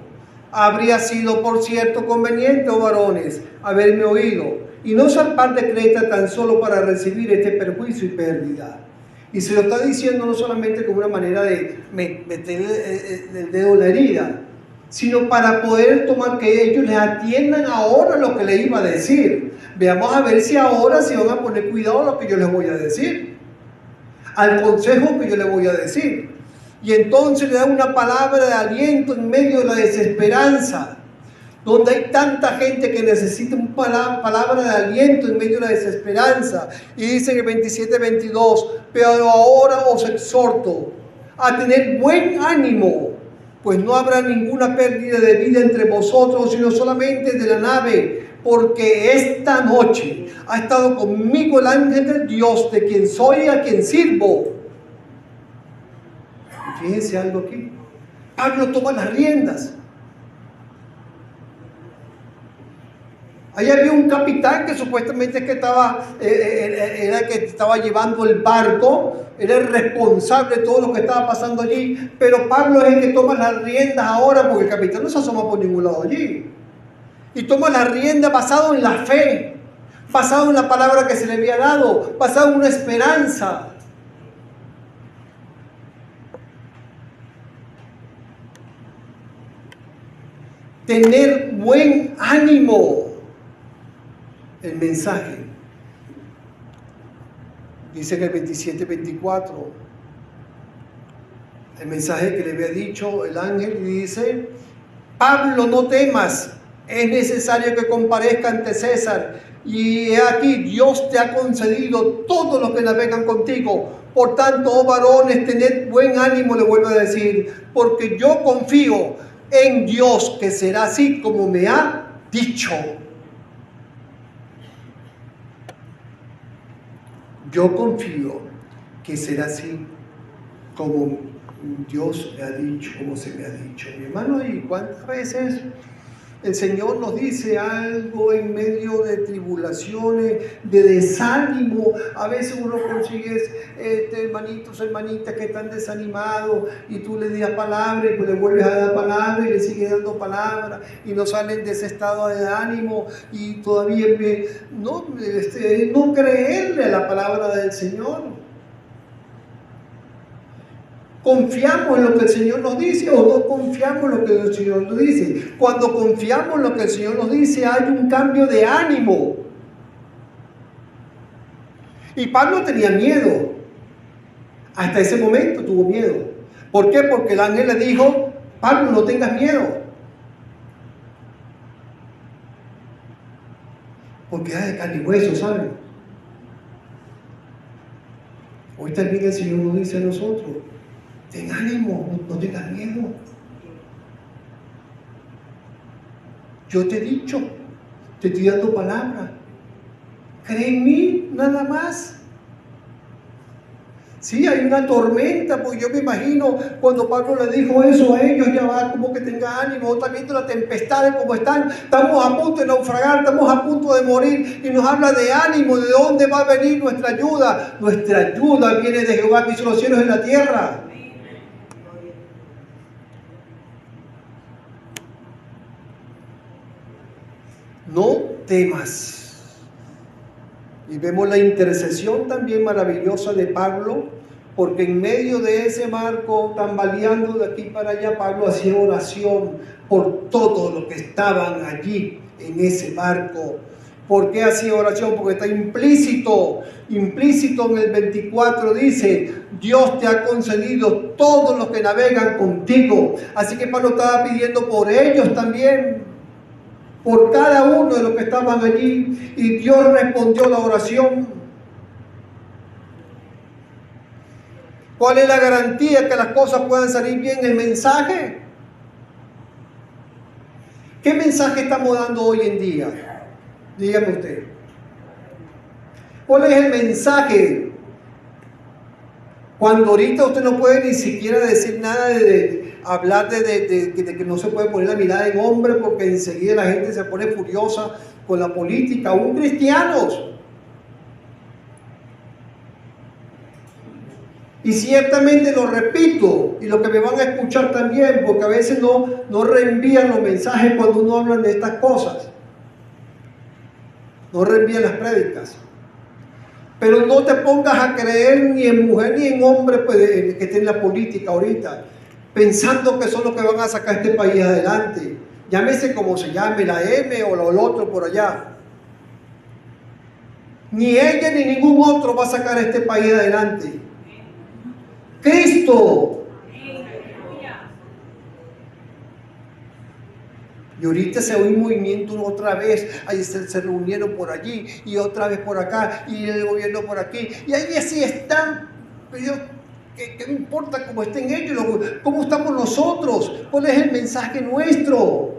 habría sido por cierto conveniente, oh varones, haberme oído, y no zarpar de Creta tan solo para recibir este perjuicio y pérdida. Y se lo está diciendo no solamente como una manera de meter el dedo en la herida, sino para poder tomar que ellos les atiendan ahora lo que le iba a decir. Veamos a ver si ahora se van a poner cuidado a lo que yo les voy a decir, al consejo que yo les voy a decir. Y entonces le da una palabra de aliento en medio de la desesperanza, donde hay tanta gente que necesita una palabra de aliento en medio de la desesperanza. Y dice en el 27-22, pero ahora os exhorto a tener buen ánimo, pues no habrá ninguna pérdida de vida entre vosotros, sino solamente de la nave, porque esta noche ha estado conmigo el ángel de Dios, de quien soy y a quien sirvo. Y fíjense algo aquí, Pablo toma las riendas. Ahí había un capitán que supuestamente es que era el que estaba llevando el barco, era el responsable de todo lo que estaba pasando allí, pero Pablo es el que toma las riendas ahora, porque el capitán no se asoma por ningún lado allí. Y toma las riendas basado en la fe, basado en la palabra que se le había dado, basado en una esperanza. Tener buen ánimo. El mensaje dice en el 27-24, el mensaje que le había dicho el ángel, y dice: Pablo, no temas, es necesario que comparezca ante César, y he aquí, Dios te ha concedido todos los que navegan contigo. Por tanto, oh varones, tened buen ánimo, le vuelvo a decir, porque yo confío en Dios que será así como me ha dicho. Yo confío que será así como Dios me ha dicho, como se me ha dicho. Mi hermano, ¿y cuántas veces el Señor nos dice algo en medio de tribulaciones, de desánimo? A veces uno consigue hermanitos, hermanitas que están desanimados, y tú le das palabra y pues le vuelves a dar palabra y le sigues dando palabra, y no salen de ese estado de ánimo, y todavía no creerle a la palabra del Señor. ¿Confiamos en lo que el Señor nos dice o no confiamos en lo que el Señor nos dice? Cuando confiamos en lo que el Señor nos dice, hay un cambio de ánimo. Y Pablo tenía miedo. Hasta ese momento tuvo miedo. ¿Por qué? Porque el ángel le dijo: Pablo, no tengas miedo. Porque es de carne y hueso, ¿saben? Hoy también el Señor nos dice a nosotros: ten ánimo, no tengas miedo. Yo te he dicho, te estoy dando palabra. Cree en mí, nada más. Sí, hay una tormenta, porque yo me imagino cuando Pablo le dijo eso a ellos: ya va, como que tenga ánimo, está viendo las tempestades como están, estamos a punto de naufragar, estamos a punto de morir, y nos habla de ánimo, de dónde va a venir nuestra ayuda. Nuestra ayuda viene de Jehová que hizo los cielos y la tierra. No temas. Y vemos la intercesión también maravillosa de Pablo, porque en medio de ese marco, tambaleando de aquí para allá, Pablo hacía oración por todos los que estaban allí en ese barco. ¿Por qué hacía oración? Porque está implícito en el 24, dice: Dios te ha concedido todos los que navegan contigo. Así que Pablo estaba pidiendo por ellos también, por cada uno de los que estaban allí, y Dios respondió la oración. ¿Cuál es la garantía que las cosas puedan salir bien? El mensaje. ¿Qué mensaje estamos dando hoy en día? Dígame usted. ¿Cuál es el mensaje? Cuando ahorita usted no puede ni siquiera decir nada hablar de que no se puede poner la mirada en hombre, porque enseguida la gente se pone furiosa con la política, aún cristianos. Y ciertamente lo repito, y lo que me van a escuchar también, porque a veces no reenvían los mensajes cuando uno habla de estas cosas. No reenvían las prédicas. Pero no te pongas a creer ni en mujer ni en hombre, pues, que esté en la política ahorita, pensando que son los que van a sacar este país adelante. Llámese como se llame, la M o el otro por allá. Ni ella ni ningún otro va a sacar este país adelante. Cristo. Y ahorita se oye un movimiento otra vez, ahí se reunieron por allí y otra vez por acá y el gobierno por aquí, y ahí así están. Pero ¿qué me importa cómo estén ellos? ¿Cómo estamos nosotros? ¿Cuál es el mensaje nuestro?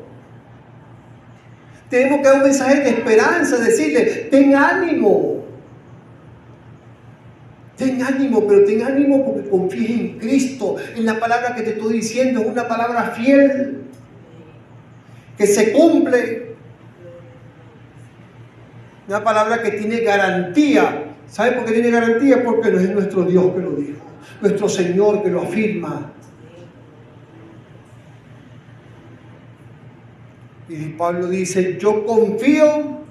Tenemos que dar un mensaje de esperanza, decirle: ten ánimo. Ten ánimo, pero ten ánimo porque confíes en Cristo, en la palabra que te estoy diciendo, es una palabra fiel, que se cumple, una palabra que tiene garantía. ¿Sabe por qué tiene garantía? Porque no es nuestro Dios que lo dijo, nuestro Señor que lo afirma. Y Pablo dice: yo confío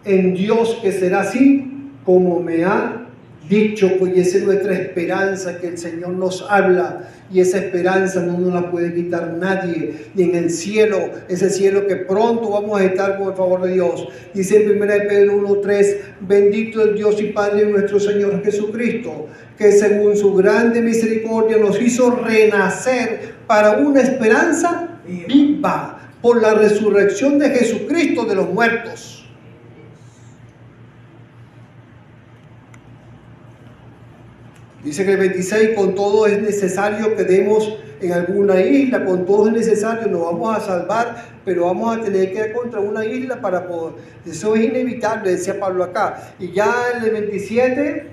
en Dios que será así como me ha dicho, pues, y esa es nuestra esperanza, que el Señor nos habla, y esa esperanza no nos la puede quitar nadie, ni en el cielo, ese cielo que pronto vamos a estar por el favor de Dios. Dice en 1 Pedro 1:3, bendito el Dios y Padre de nuestro Señor Jesucristo, que según su grande misericordia nos hizo renacer para una esperanza viva por la resurrección de Jesucristo de los muertos. Dice que el 26, con todo es necesario que demos en alguna isla, con todo es necesario, nos vamos a salvar, pero vamos a tener que ir contra una isla para poder, eso es inevitable, decía Pablo acá. Y ya en el 27,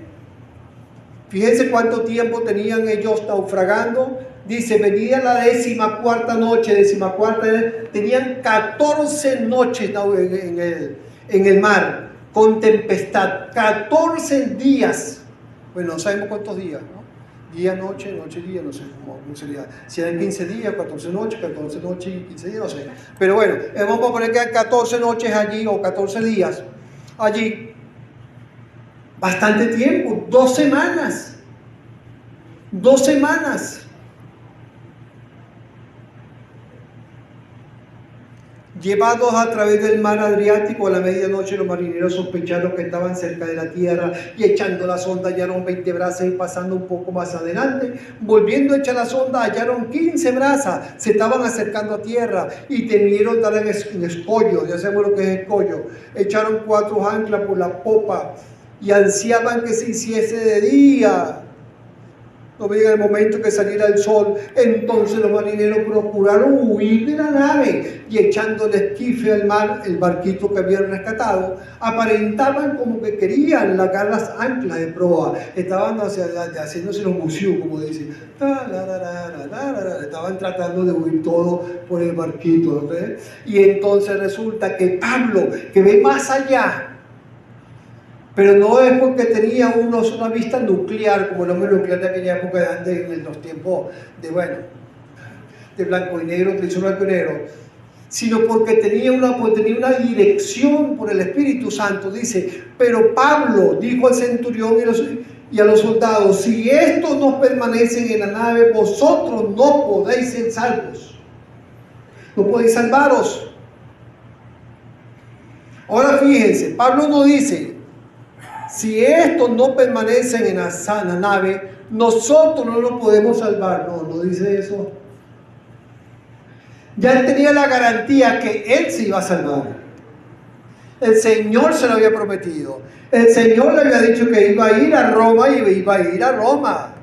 fíjense cuánto tiempo tenían ellos naufragando. Dice, venida la 14ª noche, tenían 14 noches en el mar, con tempestad, 14 días. Bueno, no sabemos cuántos días, ¿no? Día, noche, noche, día, no sé cómo sería. Si eran 15 días, 14 noches y 15 días, no sé. Pero bueno, vamos a poner que hay 14 noches allí o 14 días allí. Bastante tiempo, 2 semanas. 2 semanas. Llevados a través del mar Adriático, a la medianoche los marineros sospecharon que estaban cerca de la tierra y echando la sonda hallaron 20 brazas y pasando un poco más adelante, volviendo a echar la sonda hallaron 15 brazas, se estaban acercando a tierra y temieron dar en escollo, ya sabemos lo que es escollo, echaron 4 anclas por la popa y ansiaban que se hiciese de día. No veía el momento que saliera el sol. Entonces los marineros procuraron huir de la nave y echando el esquife al mar, el barquito que habían rescatado, aparentaban como que querían largar las anclas de proa. Estaban haciéndose los buceos, como dicen. Estaban tratando de huir todo por el barquito, ¿no? Y entonces resulta que Pablo, que ve más allá, pero no es porque tenía una vista nuclear, como el hombre nuclear de aquella época de antes, en los tiempos de blanco y negro, que hizo blanco y negro, sino porque tenía una dirección por el Espíritu Santo. Dice, pero Pablo dijo al centurión y a los soldados, si estos no permanecen en la nave, vosotros no podéis ser salvos. No podéis salvaros. Ahora fíjense, Pablo no dice, si estos no permanecen en la sana nave, nosotros no nos podemos salvar. No dice eso. Ya él tenía la garantía que él se iba a salvar. El Señor se lo había prometido. El Señor le había dicho que iba a ir a Roma y iba a ir a Roma.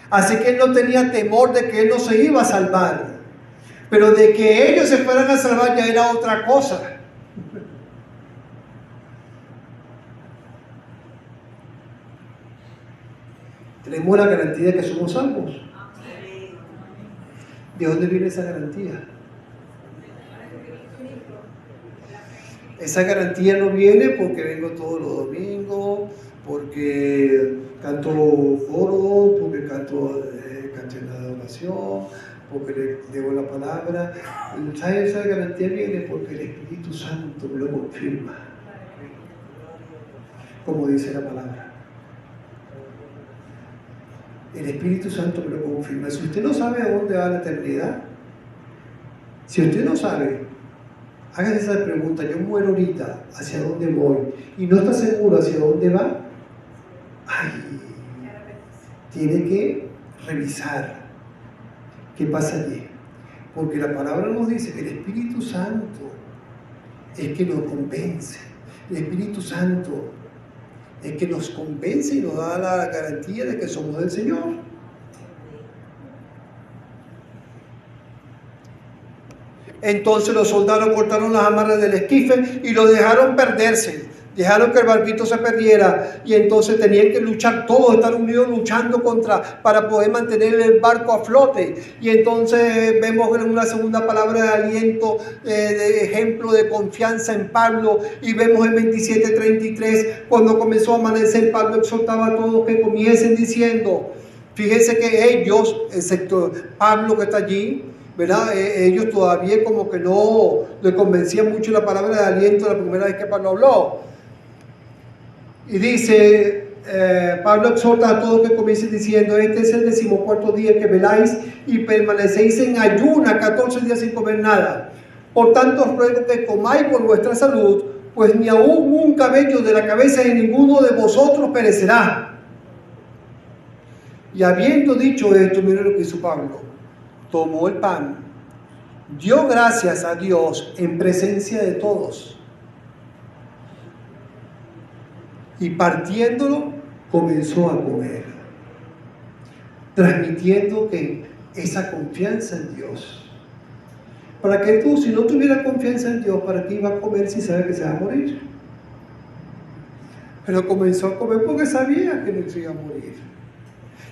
Así que él no tenía temor de que él no se iba a salvar. Pero de que ellos se fueran a salvar ya era otra cosa. Tenemos la garantía de que somos salvos. ¿De dónde viene esa garantía? Esa garantía no viene porque vengo todos los domingos, porque canto coro, porque canto en la adoración, porque le debo la palabra. ¿Sabes? Esa garantía viene porque el Espíritu Santo me lo confirma, como dice la palabra. El Espíritu Santo me lo confirma. Si usted no sabe a dónde va la eternidad, si usted no sabe, hágase esa pregunta, yo muero ahorita, ¿hacia dónde voy? Y no está seguro hacia dónde va, tiene que revisar qué pasa allí. Porque la palabra nos dice que el Espíritu Santo es que nos convence. El Espíritu Santo es que nos convence y nos da la garantía de que somos del Señor. Entonces los soldados cortaron las amarras del esquife y lo dejaron perderse. Dejaron que el barquito se perdiera y entonces tenían que luchar todos, estar unidos luchando para poder mantener el barco a flote. Y entonces vemos una segunda palabra de aliento, de ejemplo de confianza en Pablo, y vemos en 27:33, cuando comenzó a amanecer, Pablo exhortaba a todos que comiesen diciendo, fíjense que ellos, excepto Pablo que está allí, ¿verdad? Ellos todavía como que no le convencía mucho la palabra de aliento la primera vez que Pablo habló. Y dice, Pablo exhorta a todos que comiencen diciendo: este es el 14º día que veláis y permanecéis en ayuna, 14 días sin comer nada. Por tanto os ruego que comáis por vuestra salud, pues ni aún un cabello de la cabeza de ninguno de vosotros perecerá. Y habiendo dicho esto, mira lo que hizo Pablo: tomó el pan, dio gracias a Dios en presencia de todos, y partiéndolo comenzó a comer, transmitiendo que esa confianza en Dios. ¿Para qué tú, si no tuviera confianza en Dios, para qué iba a comer si sabe que se va a morir? Pero comenzó a comer porque sabía que no se iba a morir.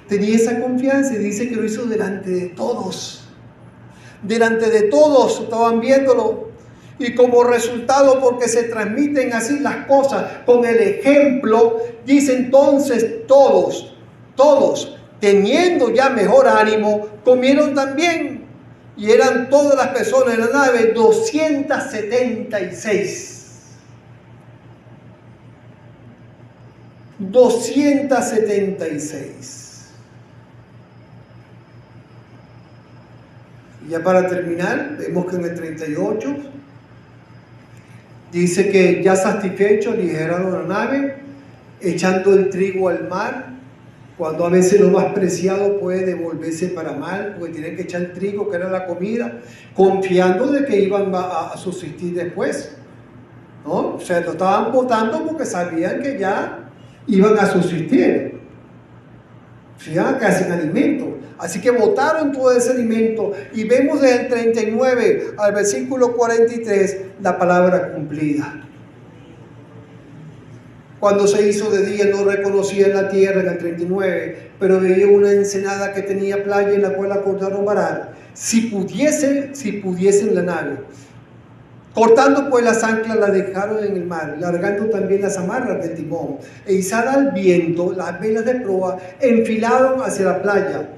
Tenía esa confianza y dice que lo hizo delante de todos. Delante de todos estaban viéndolo. Y como resultado, porque se transmiten así las cosas con el ejemplo, dice entonces todos, teniendo ya mejor ánimo, comieron también. Y eran todas las personas en la nave 276. 276. Y ya para terminar, vemos que en el 38 dice que ya satisfechos ligeraron la nave, echando el trigo al mar, cuando a veces lo más preciado puede devolverse para mal, porque tienen que echar el trigo, que era la comida, confiando de que iban a subsistir después, ¿no? O sea, lo estaban botando porque sabían que ya iban a subsistir, se iban a quedar sin alimento. Así que botaron todo ese alimento, y vemos desde el 39 al versículo 43 la palabra cumplida. Cuando se hizo de día no reconocían la tierra, en el 39, pero veía una ensenada que tenía playa en la cual acordaron varar, si pudiesen la nave. Cortando pues las anclas, las dejaron en el mar, largando también las amarras del timón, e izada al viento las velas de proa, enfilaron hacia la playa.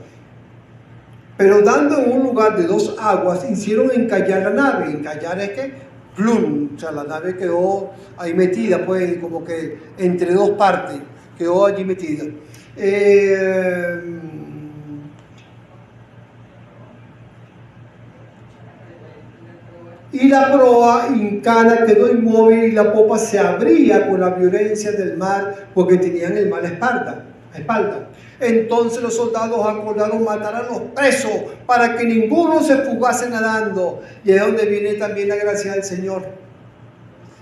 Pero dando en un lugar de 2 aguas, hicieron encallar la nave. Encallar es que plum, o sea, la nave quedó ahí metida, pues, como que entre 2 partes, quedó allí metida. Y la proa hincada quedó inmóvil, y la popa se abría con la violencia del mar, porque tenían el mar a espalda. Entonces los soldados acordaron matar a los presos, para que ninguno se fugase nadando. Y es donde viene también la gracia del Señor.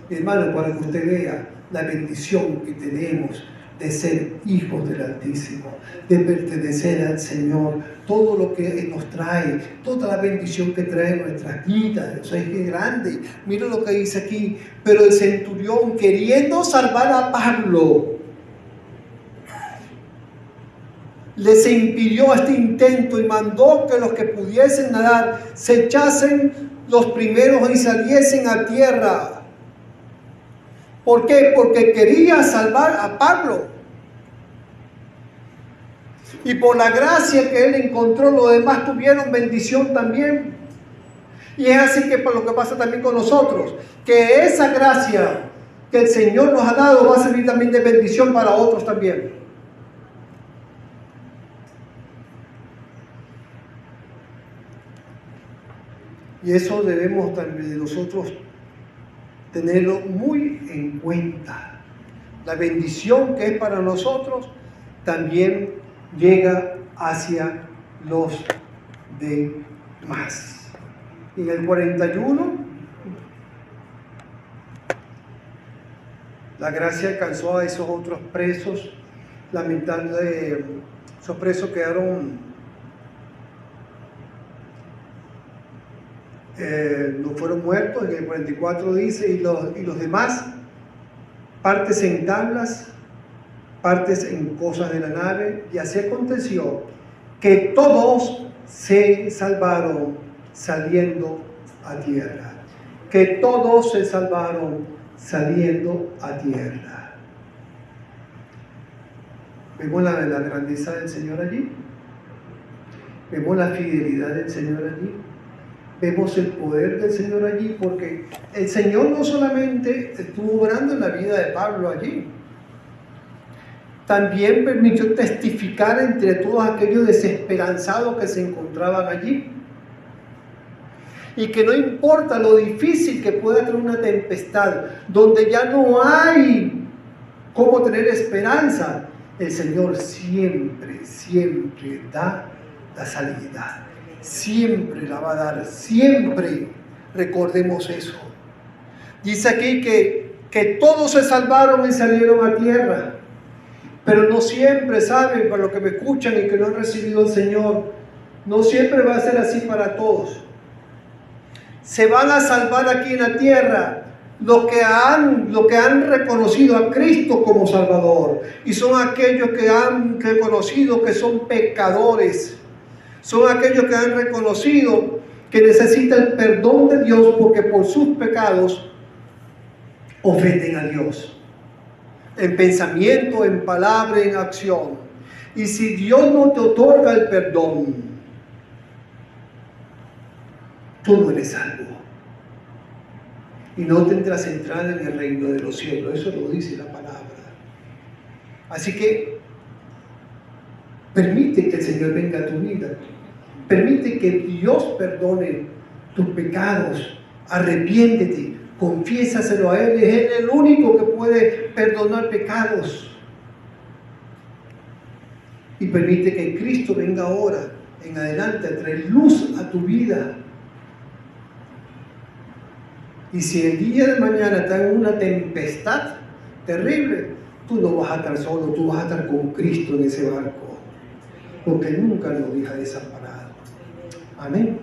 Hermano, para que usted vea la bendición que tenemos de ser hijos del Altísimo, de pertenecer al Señor, todo lo que nos trae, toda la bendición que trae nuestras vidas. O sea, es que es grande. Mira lo que dice aquí: pero el centurión, queriendo salvar a Pablo, les impidió este intento, y mandó que los que pudiesen nadar se echasen los primeros y saliesen a tierra. ¿Por qué? Porque quería salvar a Pablo. Y por la gracia que él encontró, los demás tuvieron bendición también. Y es así que por lo que pasa también con nosotros, que esa gracia que el Señor nos ha dado va a servir también de bendición para otros también. Y eso debemos también nosotros tenerlo muy en cuenta. La bendición que es para nosotros también llega hacia los demás. En el 41, la gracia alcanzó a esos otros presos, lamentando, esos presos quedaron, no fueron muertos. En el 44 dice: y los demás, partes en tablas, partes en cosas de la nave. Y así aconteció que todos se salvaron saliendo a tierra. Que todos se salvaron saliendo a tierra. Vemos la grandeza del Señor allí. Vemos la fidelidad del Señor allí. Vemos el poder del Señor allí, porque el Señor no solamente estuvo obrando en la vida de Pablo allí, también permitió testificar entre todos aquellos desesperanzados que se encontraban allí. Y que no importa lo difícil que pueda tener una tempestad, donde ya no hay cómo tener esperanza, el Señor siempre, siempre da la salida. Siempre la va a dar, siempre. Recordemos eso. Dice aquí que todos se salvaron y salieron a tierra. Pero no siempre, ¿saben? Para los que me escuchan y que no han recibido al Señor, no siempre va a ser así para todos. Se van a salvar aquí en la tierra los que han reconocido a Cristo como Salvador. Y son aquellos que han reconocido que son pecadores. Son aquellos que han reconocido que necesitan el perdón de Dios porque por sus pecados ofenden a Dios. En pensamiento, en palabra, en acción. Y si Dios no te otorga el perdón, tú no eres salvo. Y no tendrás entrada en el reino de los cielos. Eso lo dice la palabra. Así que permite que el Señor venga a tu vida. Permite que Dios perdone tus pecados. Arrepiéntete. Confiésaselo a Él. Es Él el único que puede perdonar pecados. Y permite que Cristo venga ahora en adelante a traer luz a tu vida. Y si el día de mañana está en una tempestad terrible, tú no vas a estar solo, tú vas a estar con Cristo en ese barco, porque nunca lo deja desamparado. Amén.